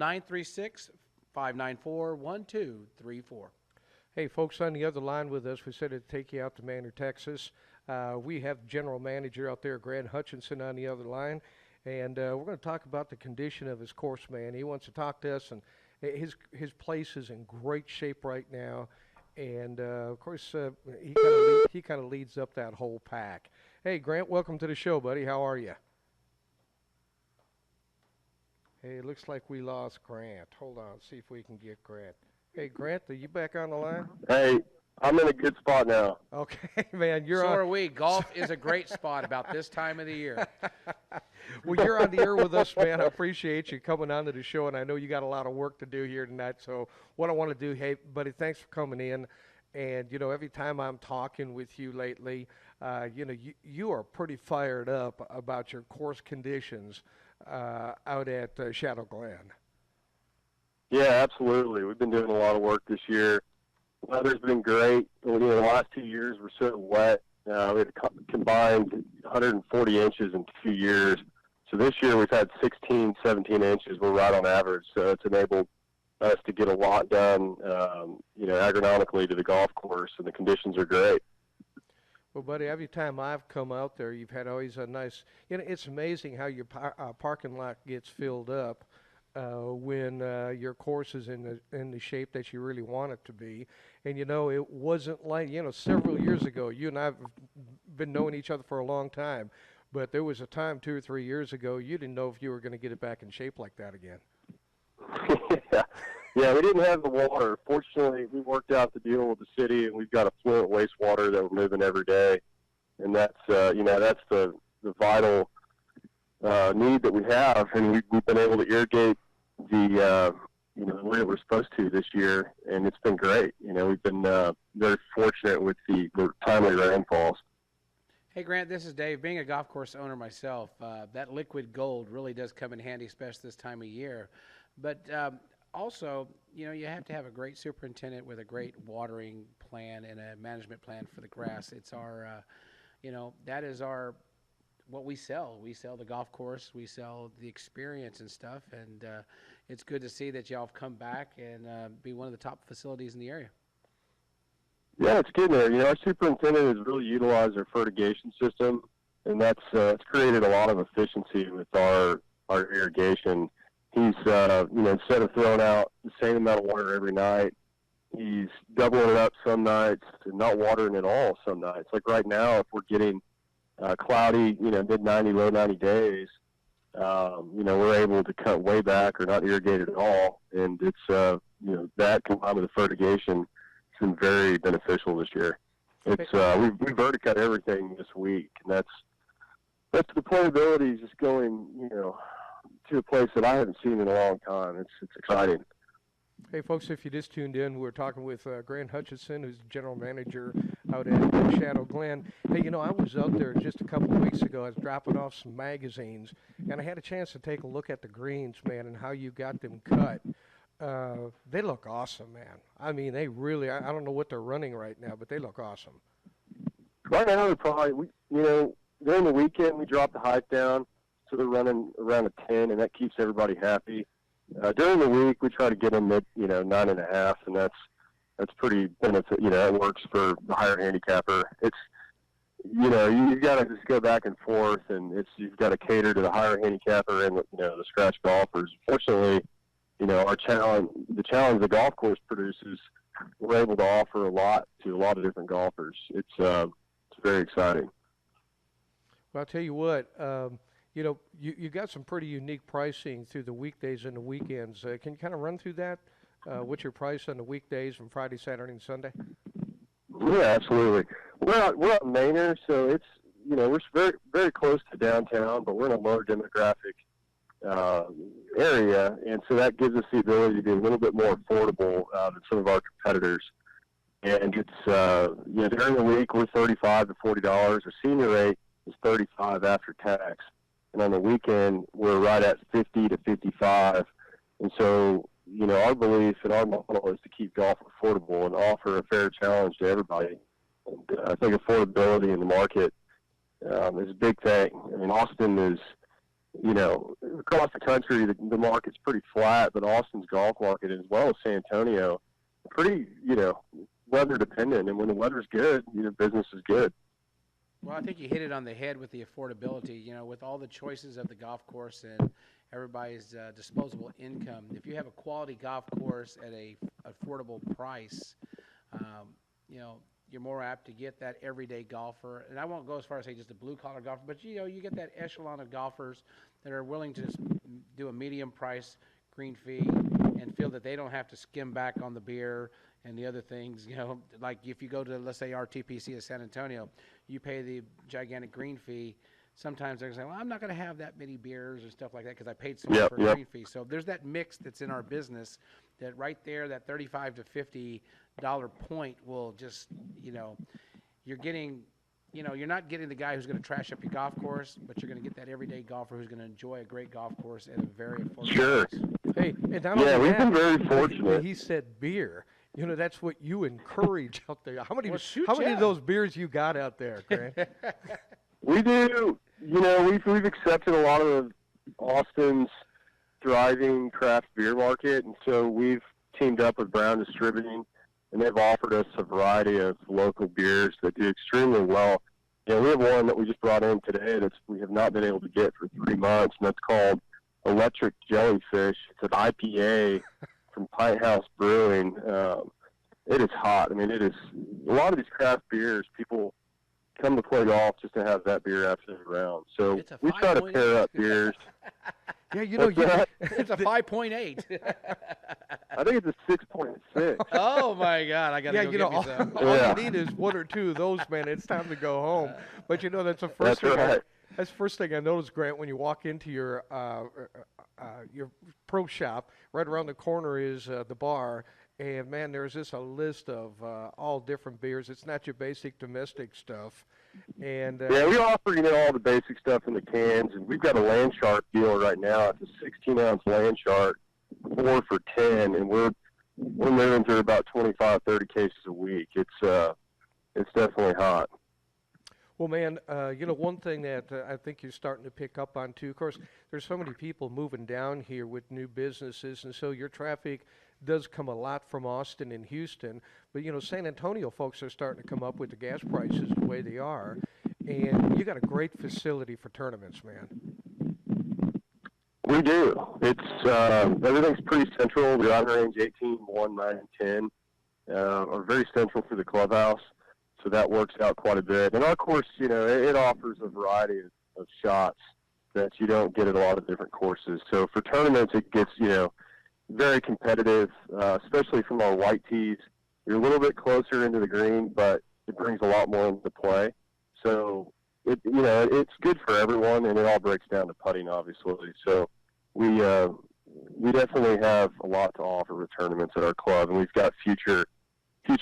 936-594-1234. Hey, folks, on the other line with us, we said it'd take you out to Manor, Texas. We have general manager out there, Grant Hutchinson, on the other line, and we're going to talk about the condition of his course, man. He wants to talk to us, and his place is in great shape right now, and of course, he kind of leads up that whole pack. Hey, Grant, welcome to the show, buddy. How are you? Hey, it looks like we lost Grant. Hold on, see if we can get Grant. Hey, Grant, are you back on the line? Hey, I'm in a good spot now. Okay, man, you're so on. are we. Golf is a great spot about this time of the year. Well, you're on the air with us, man. I appreciate you coming on to the show, and I know you got a lot of work to do here tonight. So what I want to do, hey, buddy, thanks for coming in. And, you know, every time I'm talking with you lately, you know, you are pretty fired up about your course conditions out at Shadow Glen. Yeah, absolutely. We've been doing a lot of work this year. Weather's been great. You know, the last 2 years were so wet. We had combined 140 inches in 2 years. So this year we've had 16, 17 inches. We're right on average. So it's enabled us to get a lot done, you know, agronomically to the golf course, and the conditions are great. Well, buddy, every time I've come out there, you've had always a nice, you know, it's amazing how your parking lot gets filled up when your course is in the shape that you really want it to be. And, you know, it wasn't like, you know, several years ago, you and I have been knowing each other for a long time, but there was a time 2 or 3 years ago you didn't know if you were going to get it back in shape like that again. Yeah, we didn't have the water. Fortunately, we worked out the deal with the city, and we've got affluent wastewater that we're moving every day. And that's, you know, that's the vital need that we have. And we've been able to irrigate the, you know, the way that we're supposed to this year, and it's been great. You know, we've been very fortunate with the timely rainfalls. Hey, Grant, this is Dave. Being a golf course owner myself, that liquid gold really does come in handy, especially this time of year. But also, you know, you have to have a great superintendent with a great watering plan and a management plan for the grass. It's our, you know, that is our, what we sell. We sell the golf course. We sell the experience and stuff. And it's good to see that y'all have come back and be one of the top facilities in the area. Yeah, it's getting there. You know, our superintendent has really utilized our fertigation system, and that's it's created a lot of efficiency with our irrigation. He's, you know, instead of throwing out the same amount of water every night, he's doubling it up some nights and not watering at all some nights. Like right now, if we're getting cloudy, you know, mid-90, low-90 days, you know, we're able to cut way back or not irrigate it at all. And it's, you know, that combined with the fertigation has been very beneficial this year. It's, we've verticut everything this week, and that's the playability is just going, you know, to a place that I haven't seen in a long time. It's exciting. Hey, folks, if you just tuned in, we're talking with Grant Hutchinson, who's the general manager out at Shadow Glen. Hey, you know, I was out there just a couple of weeks ago. I was dropping off some magazines, and I had a chance to take a look at the greens, man, and how you got them cut. They look awesome, man. I mean, they really, I don't know what they're running right now, but they look awesome. Right now, they're probably, you know, during the weekend, we drop the height down. So they're running around a 10, and that keeps everybody happy. During the week, we try to get them at 9.5, and that's pretty benefit. It works for the higher handicapper. It's you've got to just go back and forth, and you've got to cater to the higher handicapper and the scratch golfers. Fortunately, the challenge the golf course produces, we're able to offer a lot to a lot of different golfers. It's very exciting. Well, I'll tell you what, you got some pretty unique pricing through the weekdays and the weekends. Can you kind of run through that? What's your price on the weekdays from Friday, Saturday, and Sunday? Yeah, absolutely. We're out in Manor, so it's we're very very close to downtown, but we're in a lower demographic area, and so that gives us the ability to be a little bit more affordable than some of our competitors. And it's during the week we're $35 to $40. Our senior rate is $35 after tax, and on the weekend we're right at $50 to $55. And so our belief and our model is to keep golf affordable and offer a fair challenge to everybody. And I think affordability in the market is a big thing. I mean, Austin is, across the country, the market's pretty flat, but Austin's golf market, as well as San Antonio, pretty, weather dependent. And when the weather's good, business is good. Well, I think you hit it on the head with the affordability. With all the choices of the golf course and everybody's disposable income, if you have a quality golf course at a affordable price, you're more apt to get that everyday golfer. And I won't go as far as say just a blue-collar golfer, but, you get that echelon of golfers that are willing to just do a medium price green fee and feel that they don't have to skim back on the beer and the other things. Like if you go to, let's say, RTPC of San Antonio, you pay the gigantic green fee. Sometimes they're going to say, well, I'm not going to have that many beers and stuff like that because I paid so much for a green fee. So there's that mix that's in our business that right there, that $35 to $50 point will just, you're getting, you're not getting the guy who's going to trash up your golf course, but you're going to get that everyday golfer who's going to enjoy a great golf course at a very affordable price. Hey, and not only we've that, been very fortunate. He said beer. That's what you encourage out there. How many of those beers you got out there, Grant? We do. We've accepted a lot of Austin's thriving craft beer market, and so we've teamed up with Brown Distributing, and they've offered us a variety of local beers that do extremely well. We have one that we just brought in today that we have not been able to get for 3 months, and that's called Electric Jellyfish. It's an IPA from Pint House Brewing. It is hot. I mean, it is a lot of these craft beers. People come to play golf just to have that beer after the round. So we try to pair up beers. Yeah, it's a 5.8. I think it's a 6.6. Oh my God! I got to go get me some. All you need is one or two of those, man. It's time to go home. But that's the first thing. Right. That's the first thing I noticed, Grant, when you walk into your pro shop. Right around the corner is the bar. And, man, there's just a list of all different beers. It's not your basic domestic stuff. And we offer, all the basic stuff in the cans. And we've got a Land Shark deal right now. It's a 16-ounce Land Shark, 4 for $10. And we're moving through about 25, 30 cases a week. It's definitely hot. Well, man, one thing that I think you're starting to pick up on, too, of course, there's so many people moving down here with new businesses, and so your traffic does come a lot from Austin and Houston. But, San Antonio folks are starting to come up with the gas prices the way they are, and you got a great facility for tournaments, man. We do. It's everything's pretty central. The driving range 18, 1, 9, and 10 are very central for the clubhouse. So that works out quite a bit. And our course, it offers a variety of shots that you don't get at a lot of different courses. So for tournaments, it gets, very competitive, especially from our white tees. You're a little bit closer into the green, but it brings a lot more into play. So, it's good for everyone, and it all breaks down to putting, obviously. So we definitely have a lot to offer with tournaments at our club, and we've got future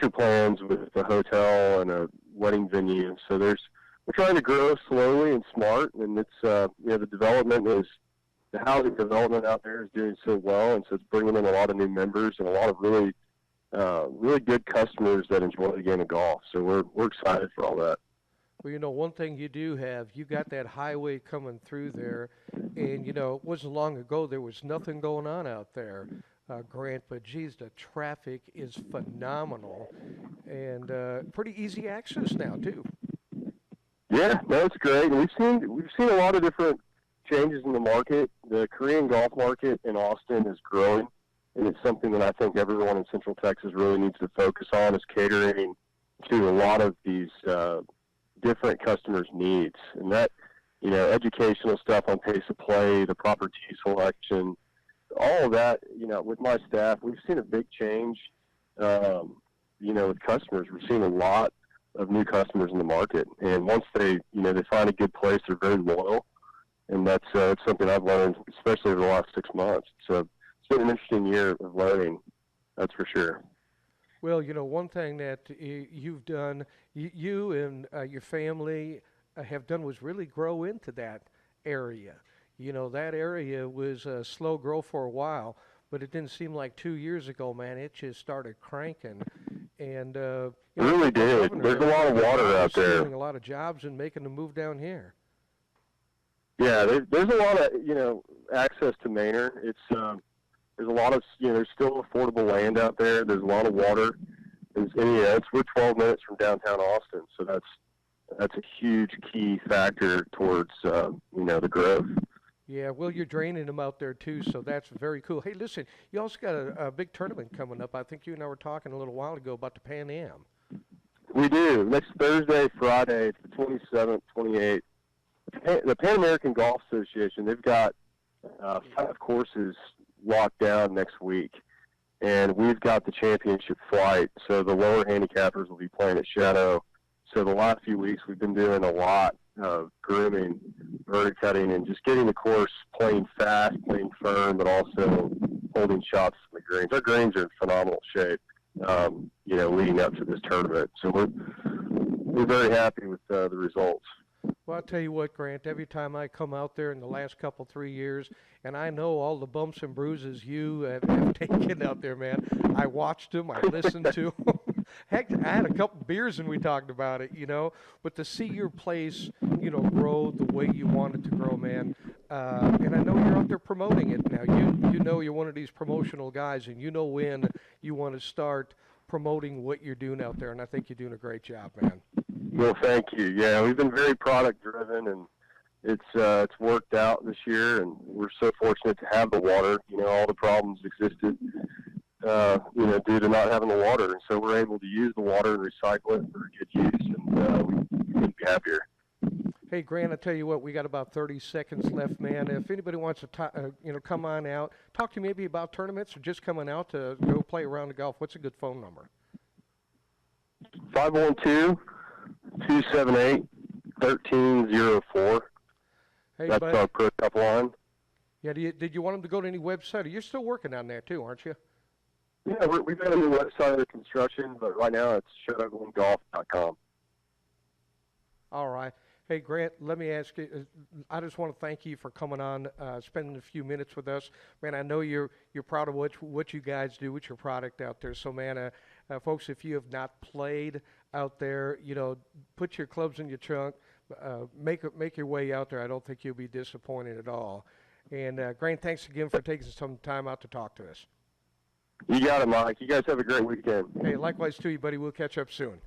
plans with a hotel and a wedding venue. So we're trying to grow slowly and smart, and it's the housing development out there is doing so well, and so it's bringing in a lot of new members and a lot of really good customers that enjoy the game of golf. So we're excited for all that. Well, one thing you do have, you got that highway coming through there, and, it wasn't long ago there was nothing going on out there, Grant, but geez, the traffic is phenomenal, and pretty easy access now, too. Yeah, no, it's great. We've seen a lot of different changes in the market. The Korean golf market in Austin is growing, and it's something that I think everyone in Central Texas really needs to focus on, is catering to a lot of these different customers' needs. And that, educational stuff on pace of play, the proper tee selection, all of that, with my staff, we've seen a big change, with customers. We're seeing a lot of new customers in the market. And once they find a good place, they're very loyal. And that's something I've learned, especially over the last 6 months. So it's been an interesting year of learning, that's for sure. Well, one thing that you've done, you and your family have done, was really grow into that area. That area was a slow grow for a while, but it didn't seem like 2 years ago, man, it just started cranking. And it really did. There's a lot of water out there. Stealing a lot of jobs and making the move down here. Yeah, there's a lot of access to Manor. It's there's a lot of there's still affordable land out there. There's a lot of water, and we're 12 minutes from downtown Austin, so that's a huge key factor towards the growth. Yeah, well, you're draining them out there, too, so that's very cool. Hey, listen, you also got a big tournament coming up. I think you and I were talking a little while ago about the Pan Am. We do. Next Thursday, Friday, it's the 27th, 28th. The Pan American Golf Association, they've got 5 courses locked down next week, and we've got the championship flight, so the lower handicappers will be playing at Shadow. So the last few weeks we've been doing a lot of grooming, verti cutting, and just getting the course playing fast, playing firm, but also holding shots from the greens. Our greens are in phenomenal shape, leading up to this tournament. So we're very happy with the results. Well, I'll tell you what, Grant, every time I come out there in the last 3 years, and I know all the bumps and bruises you have taken out there, man. I watched them, I listened to them. Heck, I had a couple beers and we talked about it, But to see your place, grow the way you want it to grow, man. And I know you're out there promoting it now. You're one of these promotional guys, and you know when you want to start promoting what you're doing out there, and I think you're doing a great job, man. Well, thank you. Yeah, we've been very product driven, and it's worked out this year, and we're so fortunate to have the water. All the problems existed, due to not having the water, and so we're able to use the water and recycle it for good use, and we couldn't be happier. Hey, Grant, I tell you what, we got about 30 seconds left, man. If anybody wants to, come on out, talk to me maybe about tournaments or just coming out to go play around the golf, what's a good phone number? 512-278-1304. Hey, that's buddy. our Pro Cup line. Yeah, did you want them to go to any website? You're still working on that too, aren't you? Yeah, we've got a new website under construction, but right now it's shadowgleengolf.com. All right. Hey, Grant, let me ask you, I just want to thank you for coming on, spending a few minutes with us. Man, I know you're proud of what you guys do with your product out there. So, man, folks, if you have not played out there, put your clubs in your trunk, make your way out there. I don't think you'll be disappointed at all. And, Grant, thanks again for taking some time out to talk to us. You got it, Mike. You guys have a great weekend. Hey, likewise to you, buddy. We'll catch up soon.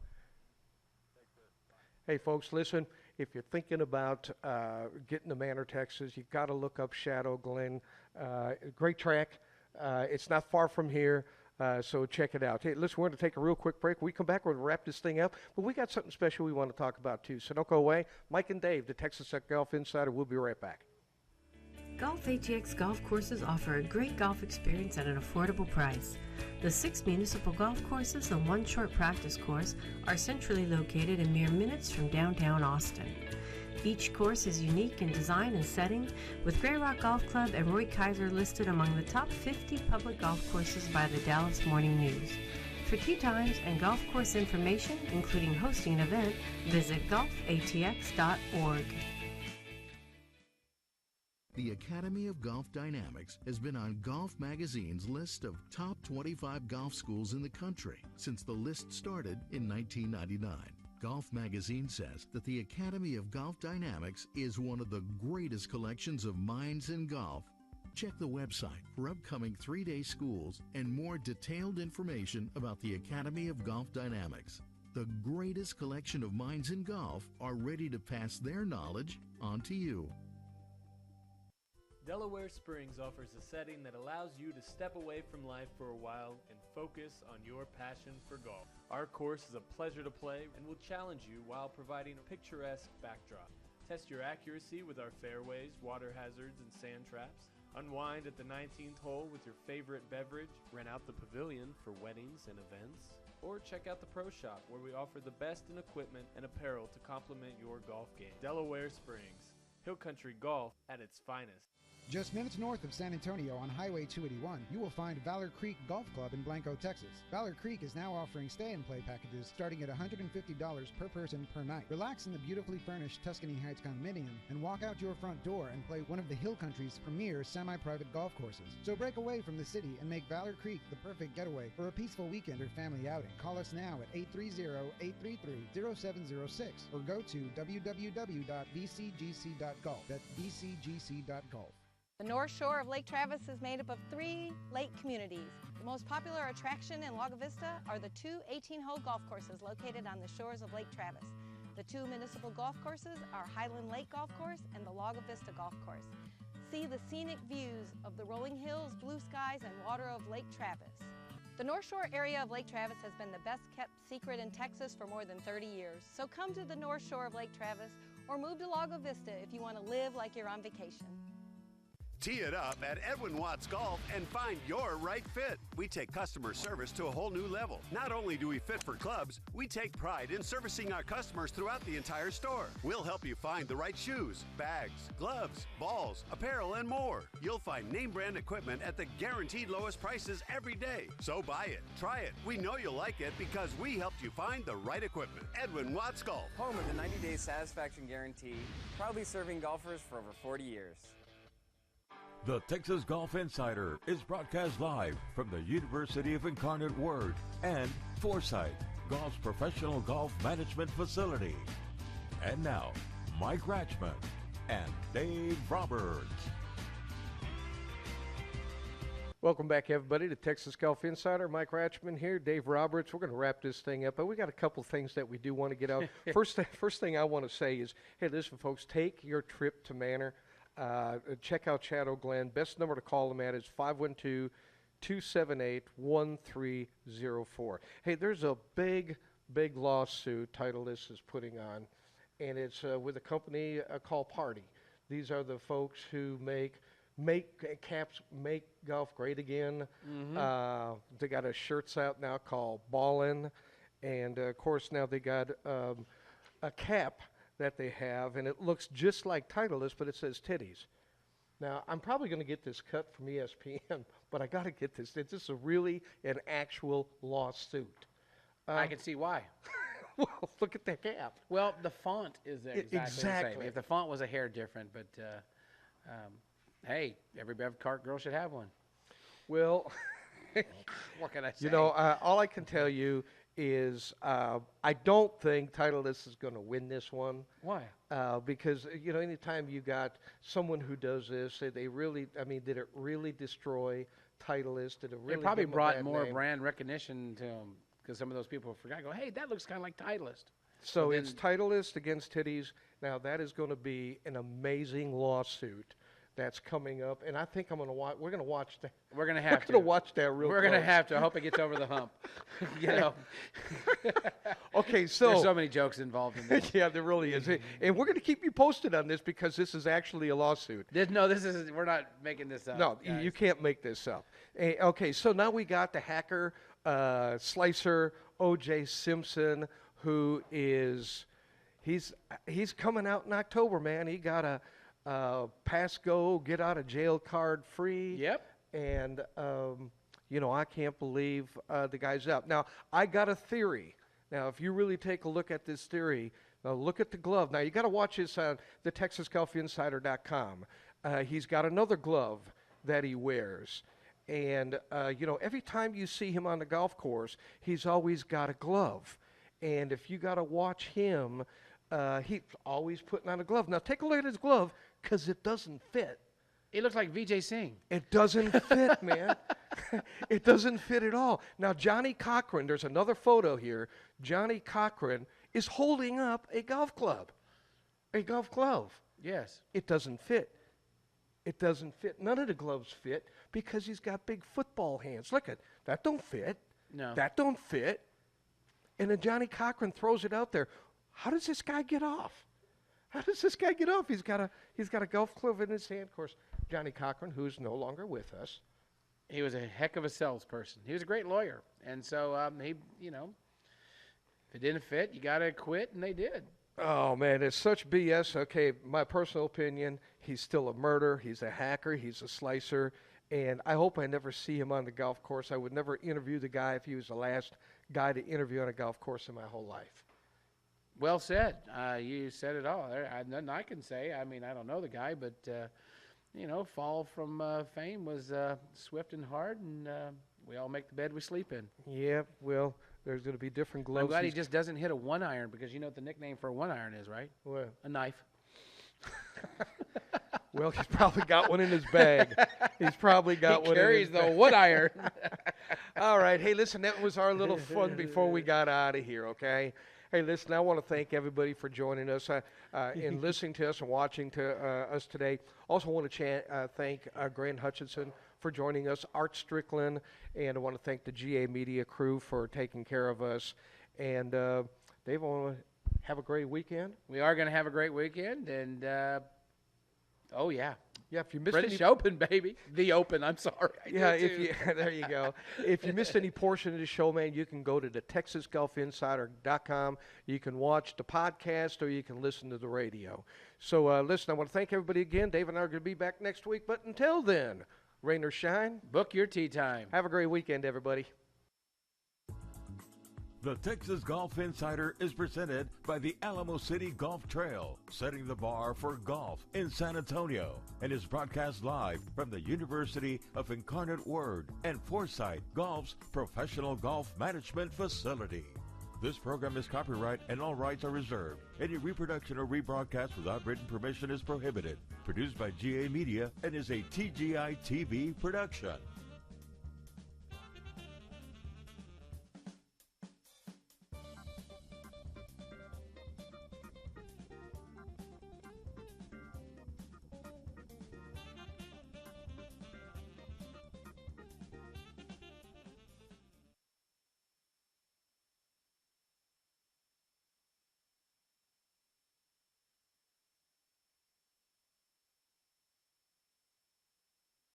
Hey, folks, listen. If you're thinking about getting to Manor, Texas, you've got to look up Shadow Glen. Great track. It's not far from here, so check it out. Hey, listen, we're going to take a real quick break. When we come back, we're going to wrap this thing up. But we got something special we want to talk about, too. So don't go away. Mike and Dave, the Texas Golf Insider, we'll be right back. Golf ATX golf courses offer a great golf experience at an affordable price. The 6 municipal golf courses and 1 short practice course are centrally located in mere minutes from downtown Austin. Each course is unique in design and setting, with Grey Rock Golf Club and Roy Kaiser listed among the top 50 public golf courses by the Dallas Morning News. For tee times and golf course information, including hosting an event, visit golfatx.org. The Academy of Golf Dynamics has been on Golf Magazine's list of top 25 golf schools in the country since the list started in 1999. Golf Magazine says that the Academy of Golf Dynamics is one of the greatest collections of minds in golf. Check the website for upcoming 3-day schools and more detailed information about the Academy of Golf Dynamics. The greatest collection of minds in golf are ready to pass their knowledge on to you. Delaware Springs offers a setting that allows you to step away from life for a while and focus on your passion for golf. Our course is a pleasure to play and will challenge you while providing a picturesque backdrop. Test your accuracy with our fairways, water hazards, and sand traps. Unwind at the 19th hole with your favorite beverage. Rent out the pavilion for weddings and events. Or check out the Pro Shop, where we offer the best in equipment and apparel to complement your golf game. Delaware Springs, Hill Country Golf at its finest. Just minutes north of San Antonio on Highway 281, you will find Valor Creek Golf Club in Blanco, Texas. Valor Creek is now offering stay and play packages starting at $150 per person per night. Relax in the beautifully furnished Tuscany Heights condominium and walk out your front door and play one of the Hill Country's premier semi-private golf courses. So break away from the city and make Valor Creek the perfect getaway for a peaceful weekend or family outing. Call us now at 830-833-0706 or go to www.vcgc.golf. That's vcgc.golf. The North Shore of Lake Travis is made up of 3 lake communities. The most popular attraction in Lago Vista are the 2 18-hole golf courses located on the shores of Lake Travis. The 2 municipal golf courses are Highland Lake Golf Course and the Lago Vista Golf Course. See the scenic views of the rolling hills, blue skies, and water of Lake Travis. The North Shore area of Lake Travis has been the best kept secret in Texas for more than 30 years. So come to the North Shore of Lake Travis or move to Lago Vista if you want to live like you're on vacation. Tee it up at Edwin Watts Golf and find your right fit. We take customer service to a whole new level. Not only do we fit for clubs, we take pride in servicing our customers throughout the entire store. We'll help you find the right shoes, bags, gloves, balls, apparel, and more. You'll find name brand equipment at the guaranteed lowest prices every day. So buy it, try it. We know you'll like it because we helped you find the right equipment. Edwin Watts Golf. Home of the 90-day satisfaction guarantee, proudly serving golfers for over 40 years. The Texas Golf Insider is broadcast live from the University of Incarnate Word and Foresight, Golf's professional golf management facility. And now, Mike Ratchman and Dave Roberts. Welcome back, everybody, to Texas Golf Insider. Mike Ratchman here, Dave Roberts. We're going to wrap this thing up, but we got a couple things that we do want to get out. First thing I want to say is, hey, listen, folks, take your trip to Manor. Check out Chad O'Glenn. Best number to call them at is 512-278-1304. Hey, there's a big lawsuit Titleist is putting on, and it's with a company called Party. These are the folks who make golf great again. Mm-hmm. They got a shirts out now called Ballin', and of course now they got a cap that they have, and it looks just like Titleist, but it says titties. Now, I'm probably going to get this cut from ESPN, but I got to get this. It's just an actual lawsuit. I can see why. Well, look at the cap. Well, the font is exactly the Exactly. same. If the font was a hair different, but hey, every Bev Cart girl should have one. Well, what can I say? You know, all I can tell you is I don't think Titleist is going to win this one. Why? Because, you know, anytime you got someone who does this, did it really destroy Titleist? Did it really It probably give 'em a brought bad more name? brand recognition to them because some of those people forgot. Go, hey, that looks kind of like Titleist. So And it's Titleist against titties. Now, that is going to be an amazing lawsuit that's coming up, and I think I'm going to watch. We're going to watch that. We're going to have to. We're going to watch that real We're going to close. have to. I hope it gets over the hump. You know. Okay, so there's so many jokes involved in this. Yeah, there really is, and we're going to keep you posted on this because this is actually a lawsuit. This is. We're not making this up. No, guys. you can't make this up. Okay, so now we got the hacker, slicer, O.J. Simpson, who is, he's coming out in October, man. He got a pass go, get out of jail card free. Yep. And, you know, I can't believe the guy's out. Now, I got a theory. Now, if you really take a look at this theory, now look at the glove. Now, you got to watch this on the TexasGolfInsider.com. He's got another glove that he wears. And, you know, every time you see him on the golf course, he's always got a glove. And if you got to watch him, he's always putting on a glove. Now, take a look at his glove because it doesn't fit. It looks like Vijay Singh. It doesn't fit, man. It doesn't fit at all. Now, Johnny Cochran, there's another photo here. Johnny Cochran is holding up a golf club. A golf glove. Yes. It doesn't fit. It doesn't fit. None of the gloves fit because he's got big football hands. Look at that. Don't fit. No. That don't fit. And then Johnny Cochran throws it out there. How does this guy get off? How does this guy get off? He's got a golf club in his hand. Of course, Johnny Cochran, who's no longer with us. He was a heck of a salesperson. He was a great lawyer. And so he, you know, if it didn't fit, you got to quit, and they did. Oh, man, it's such BS. Okay, my personal opinion, he's still a murderer. He's a hacker. He's a slicer. And I hope I never see him on the golf course. I would never interview the guy if he was the last guy to interview on a golf course in my whole life. Well said. You said it all. Nothing I can say. I mean, I don't know the guy, but, you know, fall from fame was swift and hard, and we all make the bed we sleep in. Yeah, well, there's going to be different gloves. I'm glad he just doesn't hit a one iron, because you know what the nickname for a one iron is, right? What? A knife. Well, he's probably got one in his bag. He's probably got one in his bag. He carries the wood iron. All right. Hey, listen, that was our little fun before we got out of here, okay? Hey, listen, I want to thank everybody for joining us and listening to us and watching to us today. Also want to thank Grant Hutchinson for joining us, Art Strickland, and I want to thank the GA Media crew for taking care of us. And, Dave, I want to have a great weekend. We are going to have a great weekend, and, oh, yeah. Yeah, if you missed British Open, baby. The Open, I'm sorry. Yeah, there you go. If you missed any portion of the show, man, you can go to the TexasGolfInsider.com. You can watch the podcast or you can listen to the radio. So, listen, I want to thank everybody again. Dave and I are going to be back next week. But until then, rain or shine, book your tee time. Have a great weekend, everybody. The Texas Golf Insider is presented by the Alamo City Golf Trail, setting the bar for golf in San Antonio, and is broadcast live from the University of Incarnate Word and Foresight Golf's professional golf management facility. This program is copyright and all rights are reserved. Any reproduction or rebroadcast without written permission is prohibited. Produced by GA Media and is a TGI TV production.